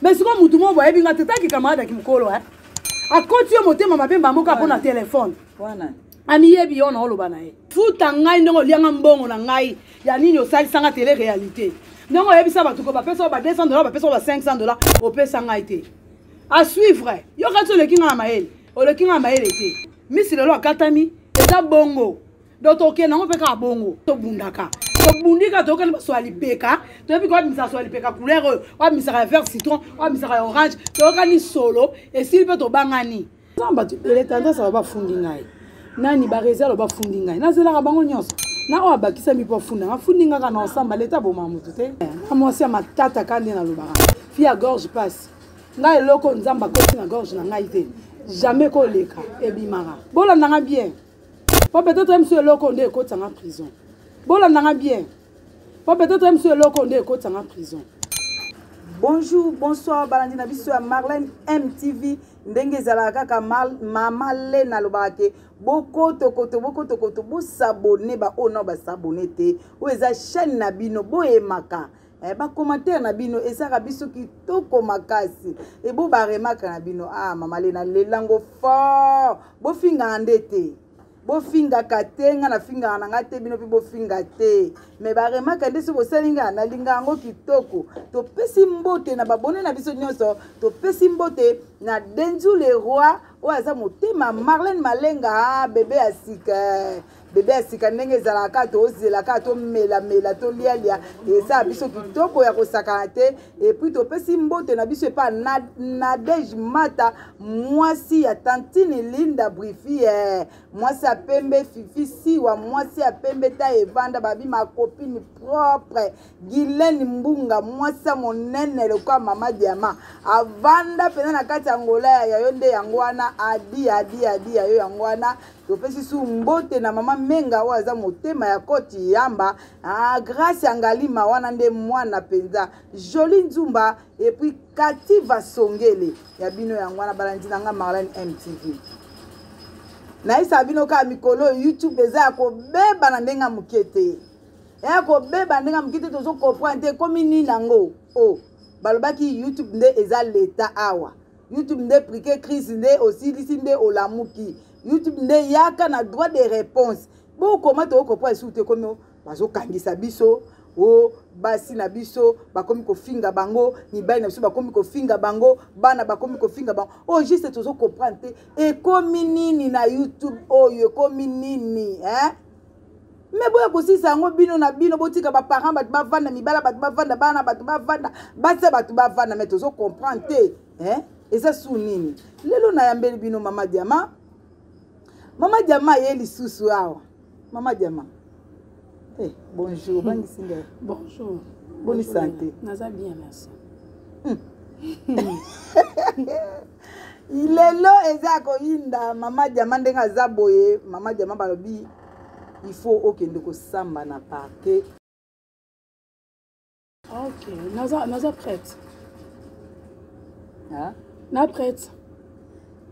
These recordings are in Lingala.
mais siko mutu mo boye binga teta ki camarade ki mukolo a koti yo motema mabemba moka pona téléphone wana ami yebi yo na oloba na ye futa ngai ndongo lianga mbongo na ngai ya nini osalisanga télé réalité ndongo yebisa bato ko bapesa ba $200 bapesa ba $500 opesa ngai te à suivre yo kati olekinga na mayele olekinga na mayele te misi lelo akatami eza bongo donc toke nango mpe kaka bongo tobundaka tobundika tokani baswali peka toyebi ko wabimisa swali peka couleur oyo wabimisa vert citron wabimisa orange tokani solo esili mpe tobangani zamba ele tendance aba bafundi ngai nani ba réserve bafundi ngai nazelaka bango nyonso na oyo abakisami mpo funda ngafundi ngaka na osamba leta boma mutu te amosi ya matata kande na lobaka fi ya gorge passe ngai eloko nzamba koti na gorge na ngai te jamais koleka ebimaka bolandanga bien po peut-être monsieur eloko nde ekotanga prison bolandanga bien po peut-être monsieur eloko nde ekotanga prison. Bonjour, bonsoir, balandi na biso ya Marlène MTV ndenge ezalaka kaka mama Lena lobake boko tokoto bo s'abonner ba ono ba s'abonner te o eza chaîne na bino boyemaka ba commentaire na bino ezaka biso kitoko makasi e bo ba remaka na bino mama Lena lelango fort bo finga ndete bo finga katenga na finga na ngate bino pi bo finga te me ba remaka ndeso bo selinga na linga ngo kitoko to pesi mbote na babone na biso nyonso to pesi mbote na Denzu le roi o aza motema Marlène Malenga bébé asika ndenge ezalaka to ozelaka to mela to lialia eza biso kitoko ya kosakana te et puis to pesi mbote na biso epa Nadège Mata mwasi ya Tantine Linda Brifi mwasi ya pembe Fifi Siwa mwasi ya pembe ta evanda babi ma copine propre Guylaine Mbunga mwasi ya monene lokwa mama Diama avanda pena na kati ya ngola ya yonde yango wana adi ya yo yango wana topesi su mbote na mama Menga o aza motema ya koti yamba grâce angalima wana nde mwana penza Jolie Nzumba et puis Kativa Songele ya bino yango wana balandi nanga Marlène MTV na isa bino ka mikolo YouTube eza ya kobeba na ndenga mukete ya kobeba ndenga mukete tozo comprendre komi nini nango balobaki YouTube nde eza leta awa YouTube nde prike crise nde aussi lisi nde olamuki YouTube nde yaka na droit de réponse bo comment to ko po soute comme bazo kangisa biso basi na biso bakomi ko finga bango ni bai na biso bakomi ko finga bango bana bakomi ko finga bango juste tozo comprendre e komi nini na YouTube oyo komi nini mais boya kosisa ngo bino na bino botika ba parents bat bavanda mibala bat bavanda bana bat bavanda batsa bat bavanda mais tozo comprendre et ça sou nini lelo na yambeli bino mama Diama ye lisusu awa mama Diama bonjour bangi singa bonjour bonne santé naza bien merci ilelo eza ko inda mama Diama ndenga zaboye mama Diama balobi il faut okende ko samba na parquet. OK naza prête na prête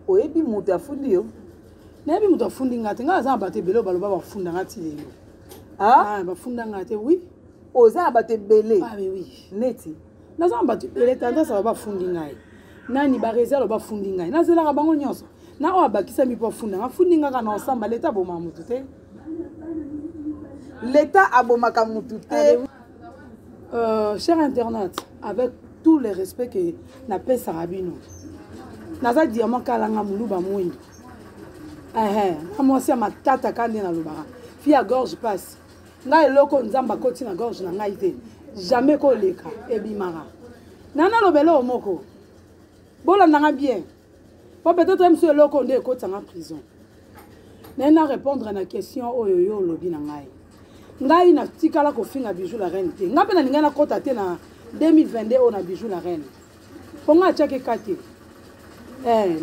oyebi mutu afundi yo nayebi mutu afundi ngate nga aza bate belo baloba bafunda ngati lelo bafunda ngate oui oza bate bele mais oui neti naza bate bele tendance aba bafundi ngai nani ba réserve bafundi ngai nazelaka bango nyonso na oyo abakisami mpo afunda ngafundi ngaka na osamba leta abomaka mutu te leta abomaka mutu te cher internaute avec tout le respect que na pesaka bino naza diamant kalanga muluba mwindu amosi ya matata kande na lobaka fi ya gorge passe ngai eloko nzamba koti na gorge na ngai te jamais koleka ebimaka nana lobelo moko bolandanga bien po peut-être monsieur eloko nde ekotanga prison na répondre na question oyo yo lobi na ngai na tikala kofinga bijou la reine te ngai mpe na ningai nakota te na 2022 oyo na bijou la reine po ngai atiaki kate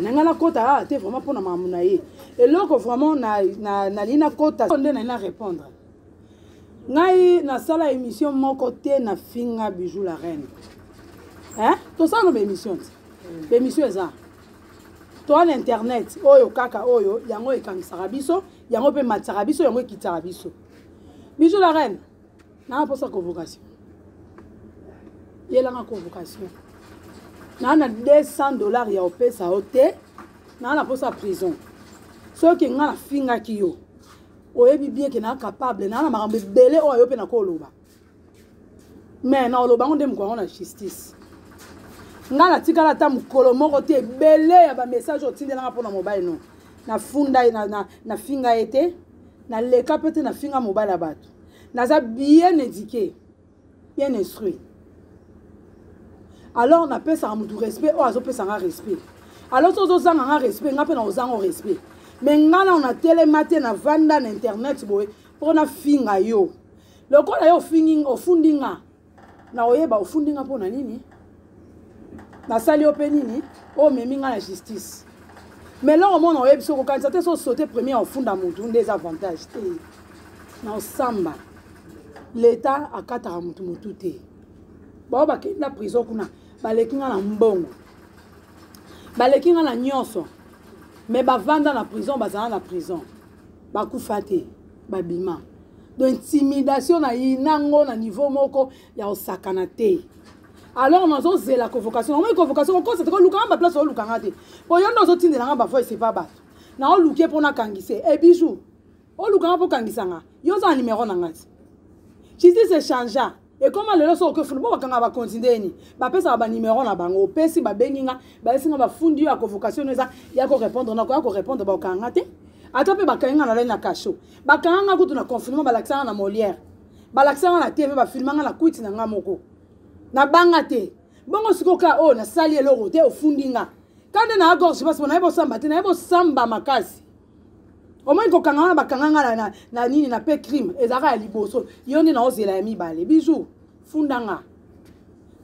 nanga nakota te vraiment mpona mamu na ye eloko vraiment nali nakota nde nali na répondre ngai nasala émission moko te na finga bijou la reine tosala no baémission te baémission eza toa na internet oyo kaka oyo yango ekangisaka biso yango mpe matisaka biso yango ekitaka biso bijou la reine nanga mposa convocation yelanga convocation na $200 ya opesa ote na posa prison soki nga na finga ki yo oyebi bien ke na capable na makambo ebele oyo pe na koloba mais na oloba ngo nde mokwango na justice nga na tikala ta mokolo moko te ebele ya bamessage otindelanga mpo na mobile no na funda na finga ete na leka pe te na finga mobile ya bato naza bien éduqué bien instruit alors napesaka motu respect oyo azopesanga respect alors so ozozanga respect nga mpe na ozanga respect mais nga na ona telema te na vanda na internet boye mpo na finga yo lokola yo ofundi nga na oyeba ofundi nga mpo na nini nasali yo mpe nini omemi nga na justice mais loko mona oyebi so kokanisa te so saute premier ofunda motu nde eza avantage te na osamba l'état akataka motu te bao bakende na prison kuna baleki nga na mbongo baleki nga na nyonso mais bavanda na prison bazala na prison bakufa te babima donc intimidation na inango na niveau moko ya osakana te alors nazozela convocation omoi convocation okosa te kolukanga baplace olukanga te po yo nde ozotindelanga bafoi sepa bato na oluke mpo nakangise ebiju olukanga mpo kangisanga yo oza na numero na ngati justice echangea ekoma lelo so okefuna mpo bakanga bakontineni bapesaka banumero na bango opesi babengi nga bayesinga bafundi yo ya convocation eza ya korépondre nako ya korépondre bakanga te ata mpe bakangi nga na lai na kasho bakanga nga kutu na confinement balakisanga na Molière balakisanga na tv bafilmanga na kwiti na nga moko na banga te bongo sikoka o na sali eloko te ofundi nga kande na gorge parce na yebo samba te na yebo samba makasi omoi kokanga na bakanga nga na nini na pe crime ezaka ya liboso yo ndi na ozela ya mibale bijou funda nga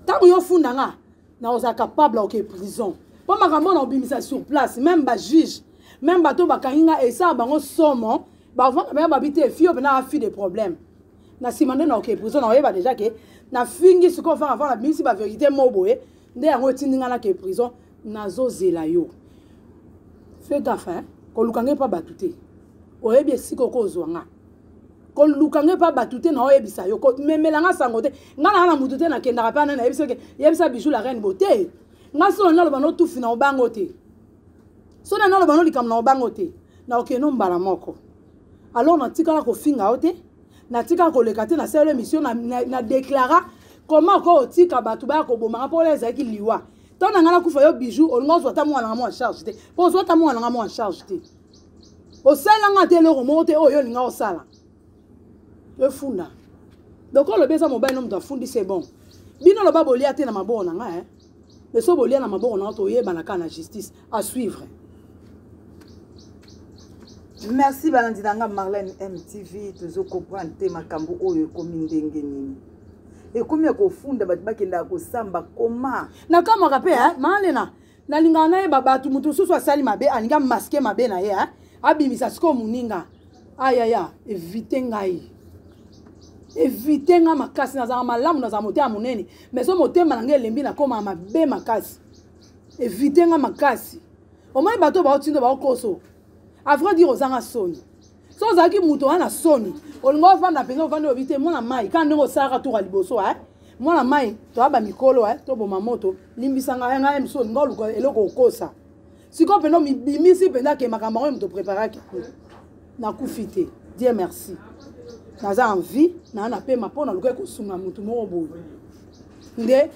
tango yo funda nga na oza capable ok prison po makambo na obimisa sur place même ba juge même bato bakangi nga esa bango somo bavanga ba babite fio pe na fi des problèmes na simande na ok prison na oyeba déjà que na fingi siko fa avant la bimisi ba vérité moboye nde yango tindinga na ke prison nazozela yo fais gaffe kolukange pa batute oyebi esiko kozwanga kolukange pa batute na oyebisa yo ko memelanga sango te ngana na mutu te na kendaka pa na yebisa ke yebisa bijou la reine beauté nga so na loba no tufi na obango te so na loba no likam na obango te na okeno mbala moko alors na tikala ko finga ote na tika koleka te na sele mission na déclara comment ko otika batu ba ko bomanga po leza ki liwa tant na ngala kufa yo bijou olingo zo ta mwana ngamo en charge te po zo ta mwana ngamo en charge te o sala nga te loko mote oyo linga o sala le funda donc on le beza mobile nom da fundi c'est bon bino lo babolia te na mabona nga mais so bolia na mabona to yeba na kana justice à suivre. Merci Balandinanga Marlène MTV tozo comprendre te makambo oyo komi ndenge nini e komi akofunda bato bakenda kosamba koma na kama kape malena na linga na ye babatu mutu susu asali mabe alinga masquer mabe na ye abimisa siko muninga ayaya éviter nga makasi na za malamu na za motema munene mais so motema na ngele lembi na koma mabe makasi éviter nga makasi au moins bato ba otindo ba okoso à vrai dire ozanga soni so ozaki muto wana soni olingo vanda penza ovanda obite mwana mai quand ndenge osaka tour liboso mwana mai to aba mikolo to boma moto limbisanga nga emso ngo luko eloko okosa siko peno mibimisi penda ke makambo ngo mto préparer ki na kufite Dieu merci naza en vie na pe mapona luko kosunga mutu mo bobo nde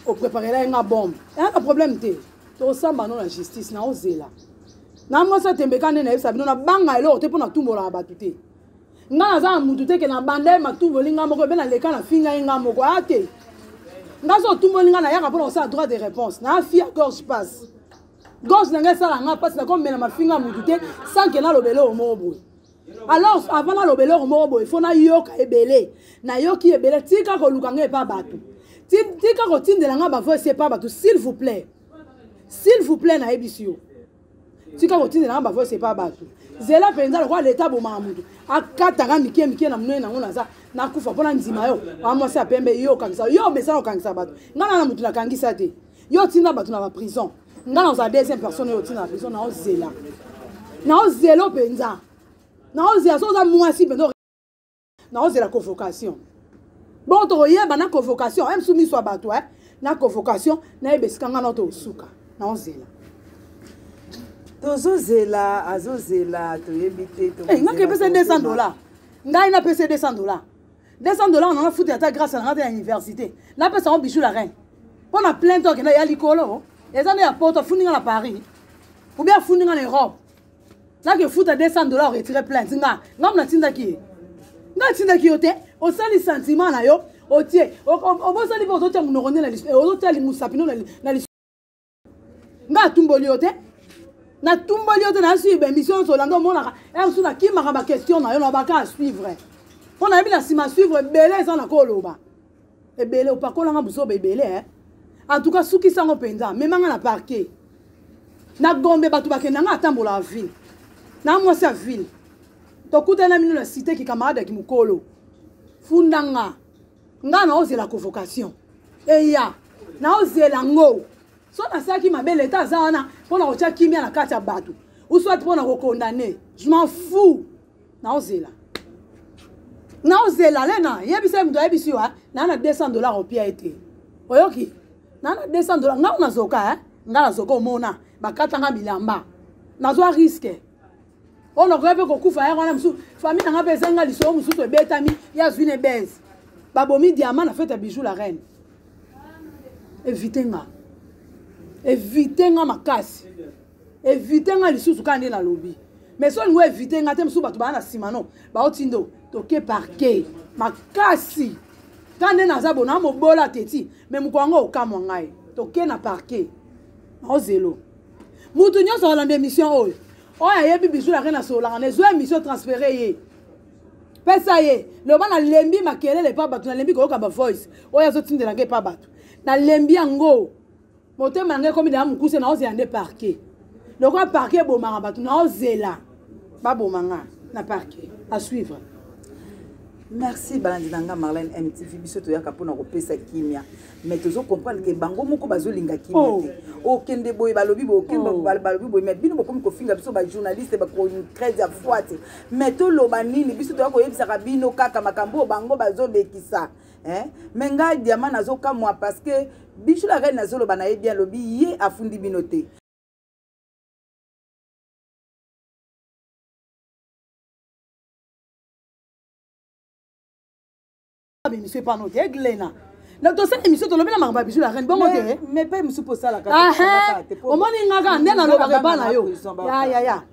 o préparer la nga bombe un problème te to samba no la justice na ozela na mmosa tembekane na yebisa bino na banga eloko te mpona tumbola bato te nga naza mutu te ke na banda matumboli nga moko ebe na leka na finga ye nga moko ate nga so otumboli nga na yaka mpona osala droit de réponse na afi ya gorge passe gorge na nga esala nga mpasi nakomela mafinga mutu te sanke nalobele oyo moko boye alors avant nalobele oyo moko boye fo nayoka ebele nayoki ebele tika koluka nga epa bato tika kotindela nga bavoice epa bato s'il vous plaît nayebisi yo tika kotindela nga bavoice epa bato zela penza lokwa leta bomaka mutu akataka mike na munene nango naza nakufa mpona ndima yo amwasi apembe yo okangisa yo mesana okangisa bato nga na mutu nakangisa te yo tinda bato na baprison nga na oza deuxième personne yo tinda na prison naozela penza naozela so oza mwasi penza naozela convocation bon tokoyeba na convocation emsumiso ya bato na convocation na ebesika nga na to suka na ozela tozozela azozela toyebi te nga ke pesa $200 ngai na pesa $200 $200 on a foutu ata grâce à la université na pesa on Bijou la reine pour na plein temps que na ya likolo les années à porte fundinga na Paris ou bien fundinga na Europe là que foutu $200 retirer plainte nga na tinda ki nga tinda ki yote o sali sentiment na yo o tie o bo sali bo to tia munokone na lispe o to tia limusapino na lispe nga tumboli yote na tumboli yote na suivre émission so langa mona e so na ki maka question na yo na baka suivre on a bien si ma suivre belé ça na koloba e belé o pakola nga buso be belé en tout cas suki sango penza même nga na parquet na gombe batu bakenda nga atambola ville na moi sa ville to kutana mino na cité ki camarade ki mukolo fundanga nga na ozela convocation e ya na ozela ngo so na saki mabele état za wana pona kotia kimia na kati ya batu ou soit pona ko condamner je m'en fous na ozela lena yebisa mdo yebisi wa na $200 au pied été oyoki na $200 nga na zoka nga na zoka omona bakata nga bilamba na zo risque on ko pe ko kufa ya wana msu famille nga pesa nga liso msu to betami ya zwine bez babomi diamant na fête Bijou la reine évitez nga makasi évitez nga lisusu kande na lobby mais so ngo éviter nga te msu batu bana simano ba otindo toke parquet makasi kande na zabo na mobola teti mais mukwango okamwa ngai toke na parquet ozelo mutu nyonso la émission oyo oya yebi Bijou la reine asola na zo émission transféré ye pesa ye le bana lembi makelele pa batu na lembi ko ka ba voice oya zo tindela nge pa batu na lembi yango motema nge komi da mukuse na ozela nde parquet donc parquet bomanga batu na ozela ba bomanga na parquet à suivre. Merci Balandinanga Marlène MTV biso to yaka pona kopesa kimia mais tozo comprendre que bango moko bazolinga kimia o kende boy balobi bo kende balobi boy mais bino bokomi ko finga biso ba journaliste ba ko très à foite mais to loba nini biso to yako yebisa ka bino kaka makambo bango bazolekisa mais nga diamant nazo ka moi parce que Bijou la reine nazo loba na ye bien lobi ye afundi binote monsieur pas noté glena na to sa émission to lobela mamba Bijou la reine bon moté mais pas monsieur pour ça la carte o moni ngaka ndena lo ba bana yo ya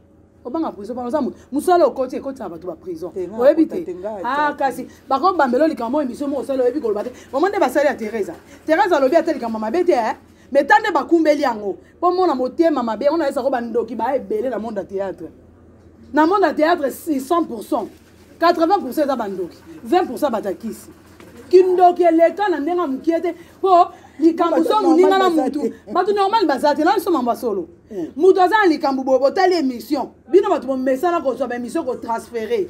o banga prison ba nzamu musala okoti na batu ba prison o ebite kasi ba ko bambelo likamo émission mo sala ebi ko lobate o monde ba sala ya Teresa lobi ateli kama mabete mais tande ba kumbeli yango po mona motema mabe on a esa ko bandoki ba ebele na monde théâtre 100% 80% za bandoki 20% batakisi kindoki eleka na ndenga mukiete po likambu so muninga na mutu batu normal bazate na so mamba solo mutu aza likambu bobo tali émission bino batu bo mesana ko so ba émission ko transférer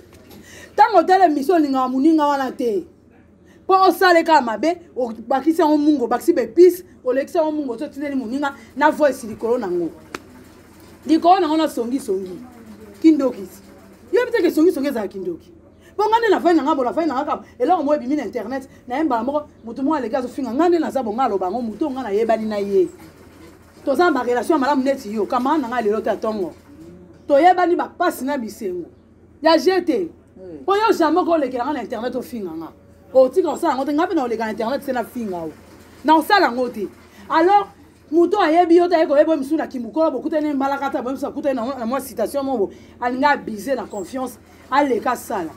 tango tali émission linga muninga wana te po osale ka mabe o bakisa o mungo bakisi be pis o lekisa o mungo so tineli muninga na voice likolo nango na songi kindoki yo biteke songi za kindoki bongane na faina ngabo la faina ngaka eloko mo ebimi na internet na yemba moko mutu mo alega zo finga ngane na zabo ngalo bango mutu ngana yebani na ye to za ba relation malamu neti yo kama na ngale lota tongo to yebani ba passe na bisengo ya jete po yo jamais ko lekela na internet o finga nga o tika osala ngote ngapi na oleka na internet c'est na finga o na osala ngote alors mutu ayebi yo ta yeko yebo msuna kimukolo bokutene mbalakata bo msa kutene na moi citation mo alinga biser na confiance aleka sala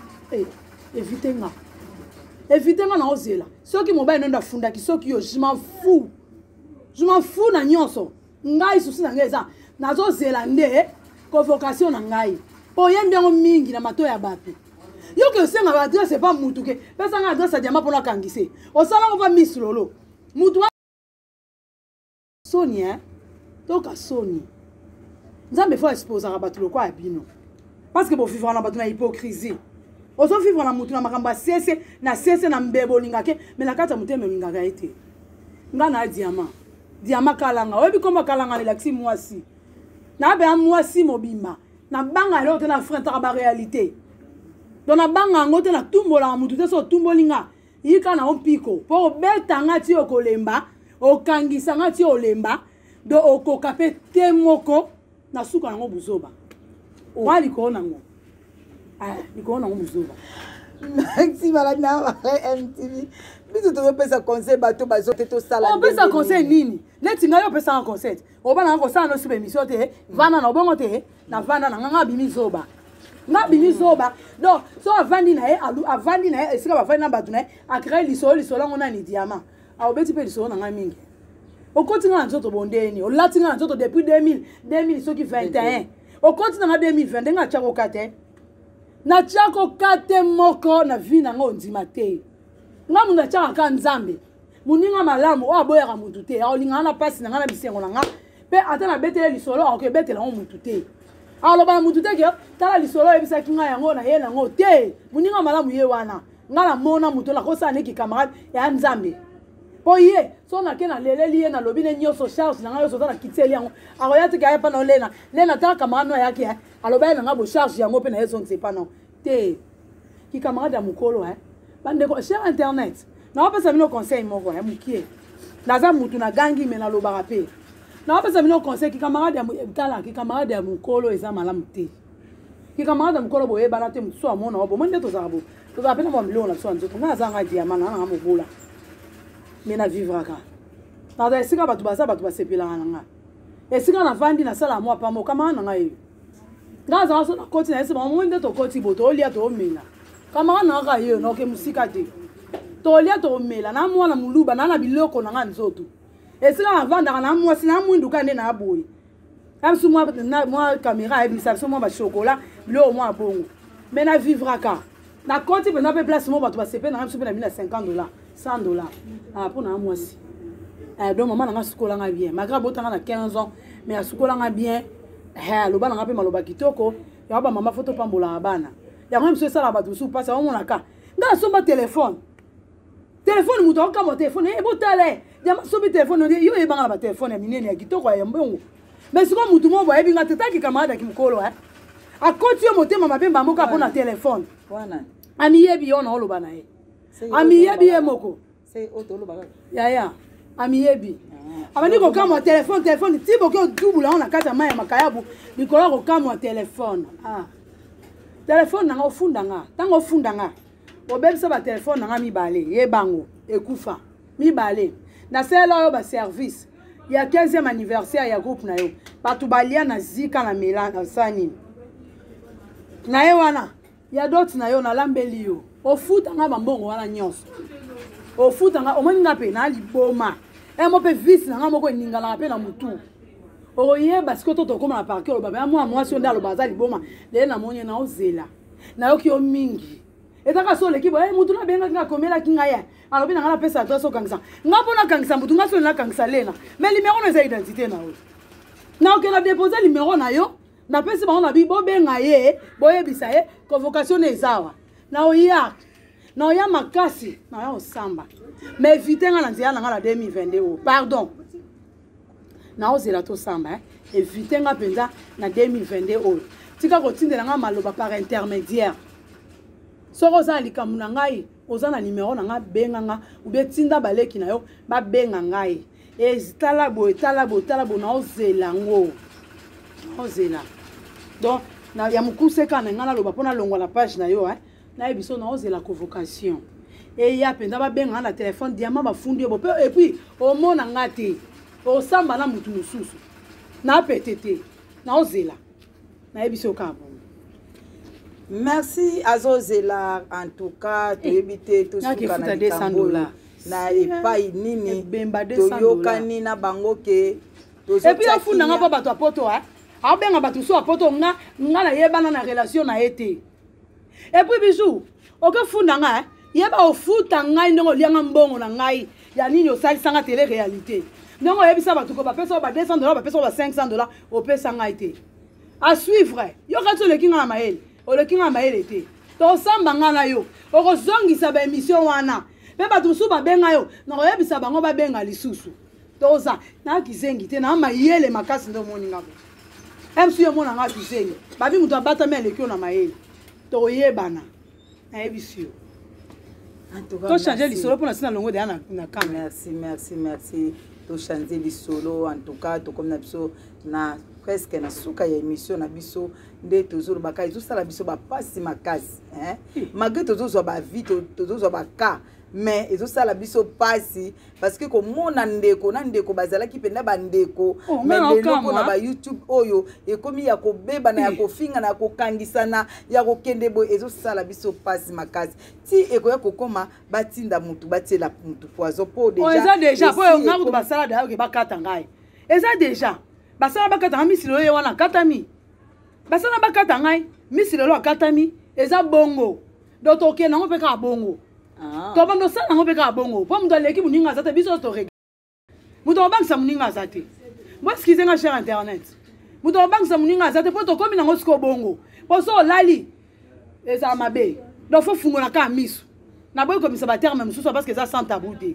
évitez nga na ozela soki mobile nenda fundaki soki yo je m'en fous na nyonso ngai susi na ngai eza nazozela nde convocation na ngai po ye ndengo mingi na mato ya bato yo ke osenga ba adresse pas mutu ke pesa nga adresse diama pona kangise osala ngo pa miss lolo mutu soni toka soni nzambe fo expose ka bato lokwa abino parce que bo vivre na bato na hypocrisie ozo vivre na mutu na makamba sese na mbebo lingake mais na kata muteme lingaka ete nga na diamant kalanga oyebi komba kalanga relaxi mwasi na be mwasi mobima na banga lo te na frère ba réalité donc na banga ngote na tumbola mutu te so tumbolinga yika na ompiko po betanga ti okolemba okangisa nga ti olemba do okoka pe te moko na suka nango buzoba wa likolo nango likolo nango buzoba. Merci balandi na Marlène MTV biso tozopesa conseil bato bazote tosala opesa conseil nini neti ngai opesanga conseil obana nga kosala no suba émission te vanda na obongo te na vanda na nga bimi zoba nga bimi zoba donc so avandi na ye avandi na ye esika bavandi na bato na ye acrée lisolo yango nani diamant aobeti mpe lisolo na nga mingi okoti nga na nzoto bondeni olati nga na nzoto depuis 2000 soki 21 okoti na nga 2020 nga tiakoka te na tiakoka te moko na vi na nga ondima te nga mundu atiakaka nzambe muninga malamu oyo aboyaka mutu te aolinganga na pasi na nga na bisengo na nga mpe ata na betele lisolo akobetela ngo mutu te aloba na mutu te ke tala lisolo oyebisaki nga yango na ye nango te muninga malamu ye wana nga na mona mutu nakosala neki camarade ya nzambe po ye so nake na leleli ye nalobi ne nyonso charge na nga nyonso oza na kiteli yango akoya teke aye mpa na lena tala camarade no ayaki aloba ye na nga bocharge yango mpe na ye zonse mpa nao te ki camarade ya mokolo bandeko cher internet naopesa bino conseil moko ya mokie naza mutu na gangi me nalobaka mpe naopesa bino conseil kikamarade ya mokolo eza malamu te kikamarade ya mokolo boyebana te motu so amona o bomoi nde tozala tozala mpe na bamilongo na biso ya nzoto ngai azanga diama na nanga mobola me na vivraka naza esika bato baza bato basepelaka na nga esika navandi nasala mwa pamba okamara na ngai eyo ngai azanga so nakoti na yese bamoi nde tokoti bo toolia toomela kamara na nga yo naoke mosika te tolia tomela na mwana muluba na biloko na nga nzoto esika navandaka na mwasi na mwinduka nde na aboye abiso mwa kamera ayebisa biso mwa bashokola biloko mwa bongo me na vivraka na koti mpenza mpe place mo bato basepe na nga biso mpe na bina $50 $100 mpo na mwasi donc mama na nga sukolanga bien malgré botanga na 15 ans mais asukolanga bien aloba na nga mpe maloba kitoko ya bamama fo topambolaka bana yango biso esala bato mosusu mpasi aomonaka nga nasomba telefone mutu akokama telefone ebotale sobi telefone yo oyebanga na batelefone ya minene ya kitoko ya mbongo mais sikoyo mutu mo boyebi nga te taki camarade ya kimokolo akoti yo motema mapemba moka mpo na telefone amiyebi yo na oloba na ye amiyebi ye moko yaya amiyebi abandi kokamwa telefone ti boki odubula ngo na kati ya mai ya makayabu likolo ya kokamwa telefone telefone nanga ofunda nga ntango ofunda nga obebisa batelefone nanga mibale yebango ekufa mibale nasalela oyo baservice ya 15e anniversaire ya groupe na yo bato balia na zika na mela na sani na ye wana ya doti na yo nalambeli yo ofuta nga bambongo wana nyonso ofuta nga omoni nga mpe na liboma mo mpe visi na nga moko eninganaka mpe na mutu oyeba sikoyo to tokóma na parke oloba me mwa mwasi yo nde aloba aza liboma leye namoni na ozela nayoki yo mingi etaka so oleki boye mutu nabengaki nga komelaki ngai ya alobi na nga napesa adresse okangisa nga mpo nakangisa mutu nga so nakangisa lena me limero na eza identité na oyo naokela depose limero na yo napesi bango na bi bobenga ye boyebisa ye convocation na ezawa na oya makasi na oya osamba me evite nga na nzela na nga na 2022 o pardon na ozela tosamba evite nga mpenza na 2022 oyo tika kotindela nga maloba par intermédiaire soko oza na likambo na ngai oza na nimero na nga benga nga ube tinda baleki na yo babenga ngai tala boye na ozela ngo ozela donc ya mokuseka na nga naloba mpo nalongwa na page na yo nayebi so na ozela convocation eya mpenza babenga nga na telefone diama bafundi yo bope epuis omona nga te osamba na mutu mosusu napete te na ozela nayebi so kaka bongo. Merci azozela en tout cas toyebi te tosuka na likambo na epai nini toyokani na bango ke epuis afunda nga mpo bato apoto abenga bato so apoto nga nayebana na relation na ye te epuis bisu okofunda nga yeba ofuta ngai ndenge olianga mbongo na ngai ya nini osalisanga tele réalité ndenge oyebisa bato ko bapesa ba $200 bapesa ba $500 opesa ngai te a suivre yo kati oleki nga na mayele oleki nga mayele te tosamba nga na yo okozongisa baémission wana mpe bato mosusu babenga yo nakoyebisa bango babenga lisusu toza na kizengi te na mayele makasi nde omoni nga msu yo mona nga kizengi babi moto abatami aleki yo na mayele toyebana nayebisi yo to changer lisolo pour na longo de na camp. Merci to changer lisolo en tout cas to comme na biso na presque na suka ya émission na biso nde toujours baka tout ça la biso ba passe makasi hein malgré toujours ba vie toujours ba cas mais ezo sala biso pasi parce que komona ndeko na ndeko bazala ki penda bandeko mais ndeko na ba YouTube oyo ekomi ya kobeba na ya kofinga na kokangisana ya kokende bo ezo sala biso pasi makasi ti ekoya kokoma batinda mutu batela mutu poison po déjà po ngako basala da ke bakata ngai eza déjà basala bakata misilo ye wana katami basala bakata ngai misilo lo katami eza bongo dotoke na ngope ka bongo to bando sana ngope ka bongo po mdo leki muninga zate biso to rega mudo bangsa muninga zate moi skize nga cher internet mudo bangsa muninga zate po to komi na ngosiko bongo po so lali eza mabe do fo fungo na ka misu na boy komisa ba terme mususu parce que ça sans tabou te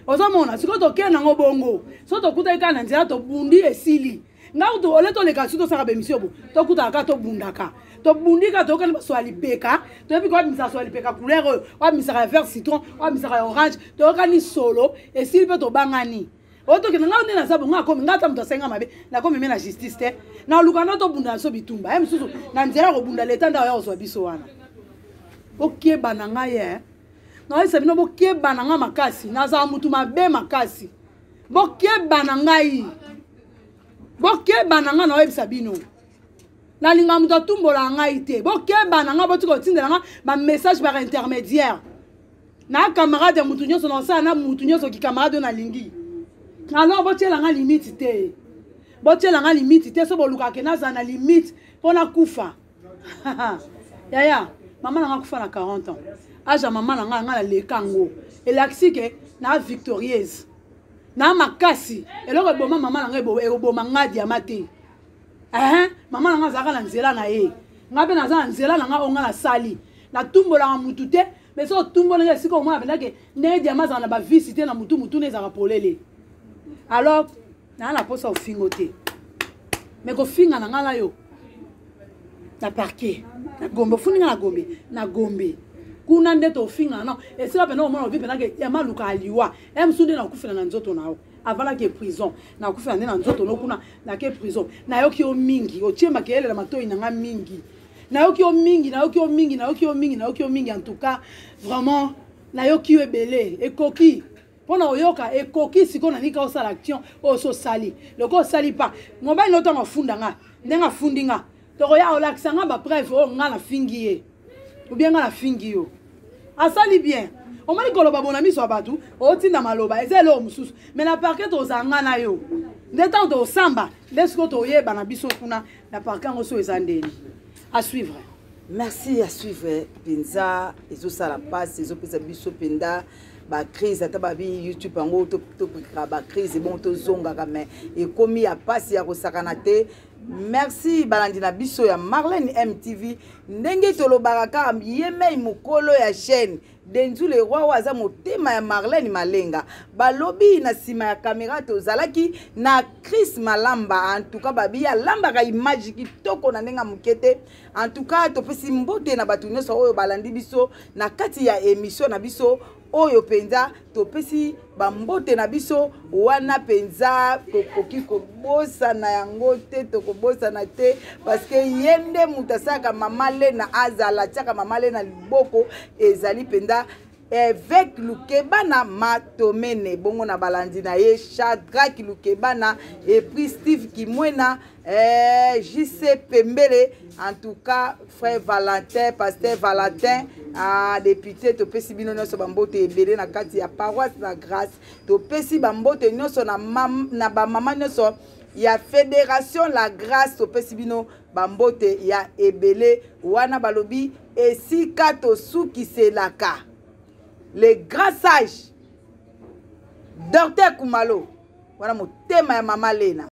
ozo mona siko to ke na ngo bongo so to kuta ka na nzela to bundi esili nga to ole to le ka suto saka be misio bo to kuta ka to bundaka to bundika to kana swali peka to epi ko misa swali peka couleur wa misa vert citron wa misa orange to kana solo esili pe to bangani oto ke nga ndena sabu nga komi ngata mto senga mabe na komi mena justice te na lukana to bunda so bitumba em susu na nzela ko bunda leta nda ya oswa biso wana okie bananga ye na isa bino bokie bananga makasi na za mutu mabe makasi bokie bananga yi bokie bananga na webisa bino na linga mutu tumbola ngai te bokie bananga botiko tindela nga ba message par intermédiaire na camarade mutu nyoso na sa na mutu nyoso ki camarade na lingi alors botiela nga limite te botiela nga limite te so boluka ke na za na limite pona kufa yaya maman nga kufa na 40 ans aja maman nga nga le kango elaxike na victorieuse na makasi eloko boma maman nga eboma nga diamate maman nga zaka na nzela na ye nga be na za nzela na nga onga na sali na tumbola nga mutu te mais so tumbola nga siko mwa bendake ne diamate na ba visite na mutu ne za polele alors na la posa ofingote mais ko finga na nga la yo na parquet na gombe funinga na gombe kuna ndeto finga non et c'est là pendant moment on vit pendant que ya maluka aliwa em sunde na kufela na nzoto nao avant que prison na kufela na nzoto no kuna na ke prison na yoki o mingi o chemba kele na matoi na nga mingi na yoki o mingi en tout cas vraiment na yoki o ebele e koki pona oyoka e koki siko na nika o sala action o so sali loko sali pa mobile no tanga funda nga ndenga fundinga to ya olaksanga ba preuve o nga na fingiye ou bien nga na fingio asali bien o mali koloba bonami so abatu o tinda maloba ezelo mususu mais na parquet to zanga na yo ndeta to samba lesko to yeba na biso kuna na parquet ngo so ezandeni à suivre. Merci à suivre Pinza ezo sala passe ezo pesa biso penda ba crise ata ba bi YouTube ngo to ba crise bon to zonga kame e komi ya passe ya kosakana te. Merci balandina biso ya Marlène MTV ndenge tolobaka ka yemei mukolo ya chaîne Denzu le roi waza motema ya Marlène Malenga balobi na sima ya caméra tozalaki na Chris Malamba en tout cas babi ya lamba ka image kitoko na ndenga mukete en tout cas topesi mbote na batu nyonso oyo balandi biso na kati ya émission na biso oyo penza topesi bambote na biso wana penza kokoki kobosa na yango te tokobosa na te parce que yende mutasaka mamale na azala tiaka mamale na liboko ezali penda avec Lukebana Matomene bongo na balandi na ye Shadrack Lukebana et puis Steve Kimwena JC Pembele en tout cas frère Valentin pasteur Valentin député to pesi bino nyonso bambote ebele na kati ya paroisse na grâce to pesi bambote nyonso na ba mama nyonso ya fédération la grâce to pesi bino bambote ya ebele wana balobi esika to sukiselaka le grand sage Docteur Kumalo wana motema ya mama Lena